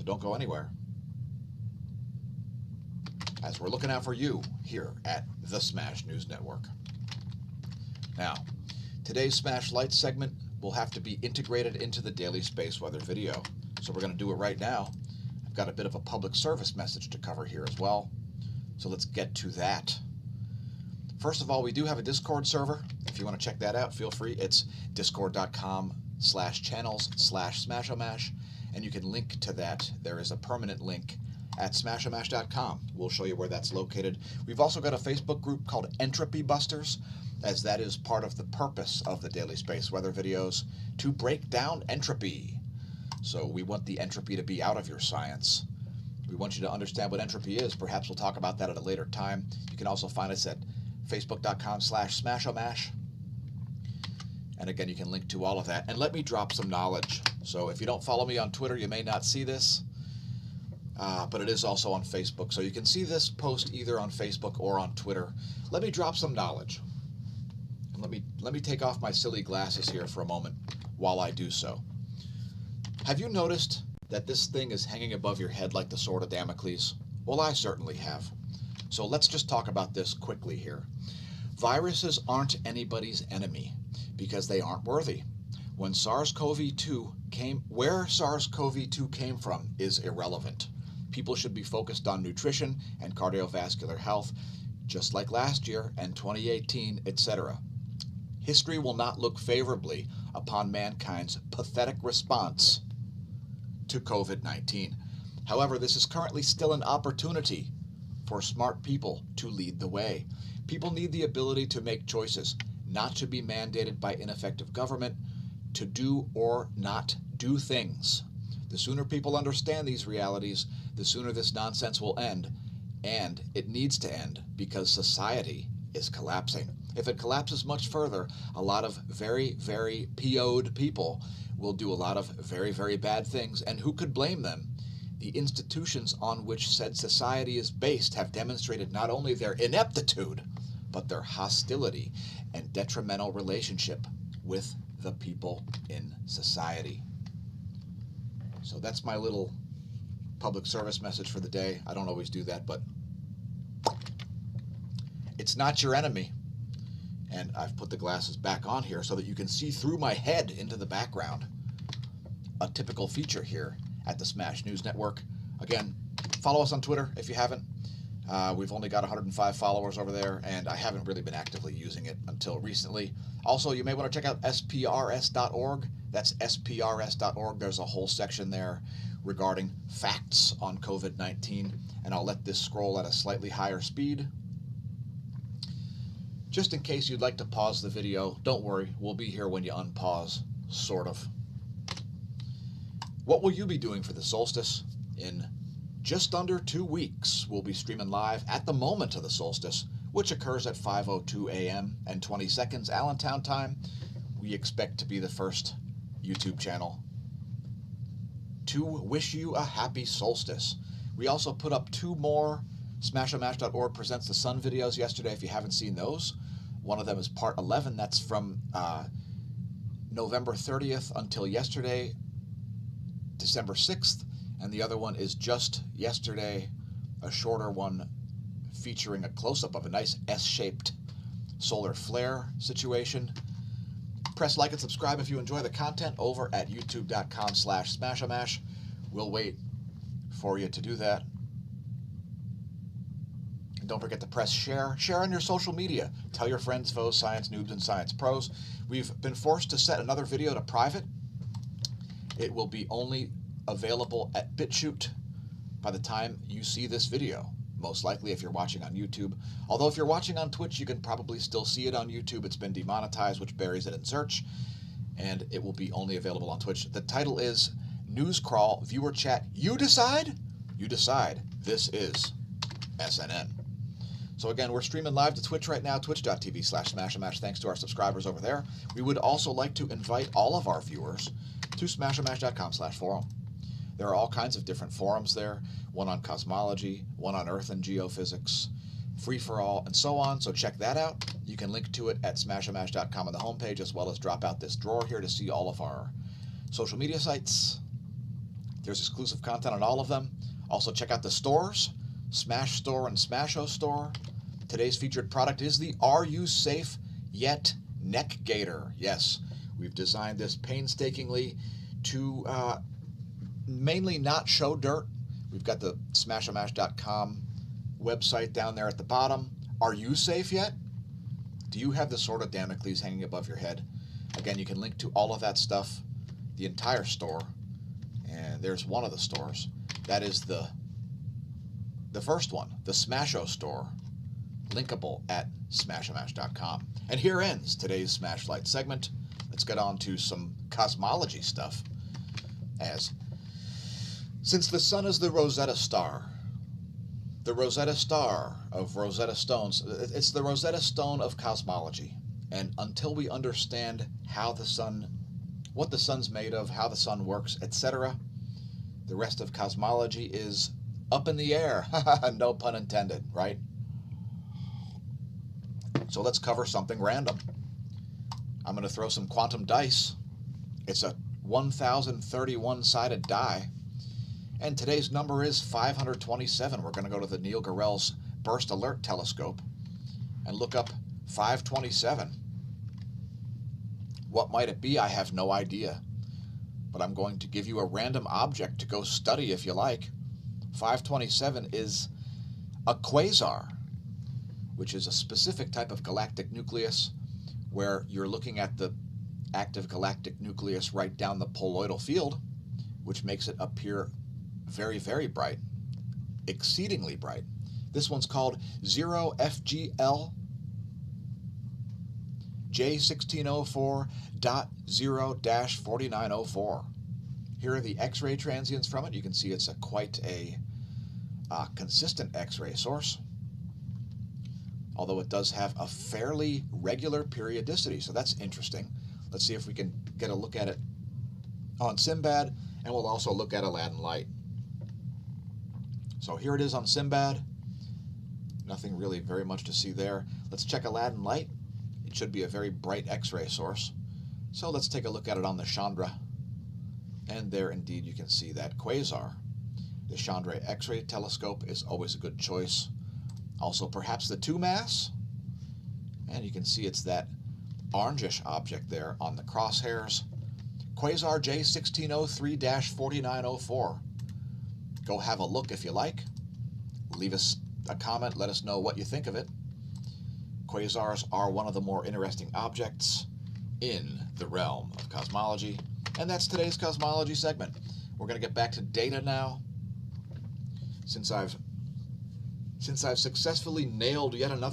don't go anywhere, as we're looking out for you here at the Smash News Network. Now, today's Smashlight segment will have to be integrated into the daily space weather video, so we're going to do it right now. I've got a bit of a public service message to cover here as well, so let's get to that. First of all, we do have a Discord server. If you want to check that out, feel free. It's discord.com/channels/smashomash, and you can link to that. There is a permanent link at smashamash.com. We'll show you where that's located. We've also got a Facebook group called Entropy Busters, as that is part of the purpose of the daily space weather videos, to break down entropy. So we want the entropy to be out of your science. We want you to understand what entropy is. Perhaps we'll talk about that at a later time. You can also find us at facebook.com/smashomash. And again, you can link to all of that. And let me drop some knowledge. So if you don't follow me on Twitter, you may not see this. But it is also on Facebook. So you can see this post either on Facebook or on Twitter. Let me drop some knowledge. And let me take off my silly glasses here for a moment while I do so. Have you noticed that this thing is hanging above your head like the sword of Damocles? Well, I certainly have. So let's just talk about this quickly here. Viruses aren't anybody's enemy because they aren't worthy. Where SARS-CoV-2 came from is irrelevant. People should be focused on nutrition and cardiovascular health, just like last year and 2018, etc. History will not look favorably upon mankind's pathetic response to COVID-19. However, this is currently still an opportunity for smart people to lead the way. People need the ability to make choices, not to be mandated by ineffective government to do or not do things. The sooner people understand these realities, the sooner this nonsense will end. And it needs to end because society is collapsing. If it collapses much further, a lot of very, very PO'd people will do a lot of very, very bad things. And who could blame them? The institutions on which said society is based have demonstrated not only their ineptitude, but their hostility and detrimental relationship with the people in society. So that's my little public service message for the day. I don't always do that, but it's not your enemy. And I've put the glasses back on here so that you can see through my head into the background. A typical feature here at the Smash News Network. Again, follow us on Twitter if you haven't. We've only got 105 followers over there, and I haven't really been actively using it until recently. Also, you may want to check out sprs.org. That's sprs.org. There's a whole section there regarding facts on COVID-19, and I'll let this scroll at a slightly higher speed. Just in case you'd like to pause the video, don't worry, we'll be here when you unpause, sort of. What will you be doing for the solstice? In just under 2 weeks, we'll be streaming live at the moment of the solstice, which occurs at 5:02 a.m. and 20 seconds Allentown time. We expect to be the first YouTube channel to wish you a happy solstice. We also put up 2 more smashlight.org presents the sun videos yesterday if you haven't seen those. One of them is part 11. That's from November 30th until yesterday, December 6th. And the other one is just yesterday, a shorter one featuring a close-up of a nice S-shaped solar flare situation. Press like and subscribe if you enjoy the content over at youtube.com/smashomash. We'll wait for you to do that. And don't forget to press share. Share on your social media. Tell your friends, foes, science noobs, and science pros. We've been forced to set another video to private. It will be only available at BitChute by the time you see this video, most likely if you're watching on YouTube. Although if you're watching on Twitch, you can probably still see it on YouTube. It's been demonetized, which buries it in search, and it will be only available on Twitch. The title is News Crawl Viewer Chat. You decide? You decide. This is SNN. So again, we're streaming live to Twitch right now, twitch.tv/smashomash. Thanks to our subscribers over there. We would also like to invite all of our viewers to smashomash.com/forum. There are all kinds of different forums there, one on cosmology, one on Earth and geophysics, free-for-all, and so on, so check that out. You can link to it at smashomash.com on the homepage, as well as drop out this drawer here to see all of our social media sites. There's exclusive content on all of them. Also check out the stores, Smash Store and SMAsho Store. Today's featured product is the Are You Safe Yet Neck Gaiter. Yes, we've designed this painstakingly to mainly not show dirt. We've got the smashomash.com website down there at the bottom. Are you safe yet? Do you have the sword of Damocles hanging above your head? Again, you can link to all of that stuff, the entire store, and there's one of the stores. That is the first one, the SMASho store, linkable at smashomash.com. And here ends today's Smashlight segment. Let's get on to some cosmology stuff. Since the sun is the Rosetta Star of Rosetta Stones, it's the Rosetta Stone of cosmology. And until we understand how the sun, what the sun's made of, how the sun works, etc., the rest of cosmology is up in the air. No pun intended, right? So let's cover something random. I'm going to throw some quantum dice. It's a 1,031-sided die. And today's number is 527. We're going to go to the Neil Gorell's Burst Alert Telescope and look up 527. What might it be? I have no idea. But I'm going to give you a random object to go study if you like. 527 is a quasar, which is a specific type of galactic nucleus where you're looking at the active galactic nucleus right down the poloidal field, which makes it appear very, very bright, exceedingly bright. This one's called 0FGL J1604.0-4904. Here are the X-ray transients from it. You can see it's quite a consistent X-ray source, although it does have a fairly regular periodicity, so that's interesting. Let's see if we can get a look at it on Simbad, and we'll also look at Aladdin Light. So here it is on Simbad. Nothing really very much to see there. Let's check Aladdin Light. It should be a very bright X-ray source. So let's take a look at it on the Chandra. And there indeed you can see that quasar. The Chandra X-ray telescope is always a good choice. Also perhaps the 2-mass. And you can see it's that orangish object there on the crosshairs. Quasar J1603-4904. Go have a look if you like. Leave us a comment. Let us know what you think of it. Quasars are one of the more interesting objects in the realm of cosmology. And that's today's cosmology segment. We're going to get back to data now. Since I've successfully nailed yet another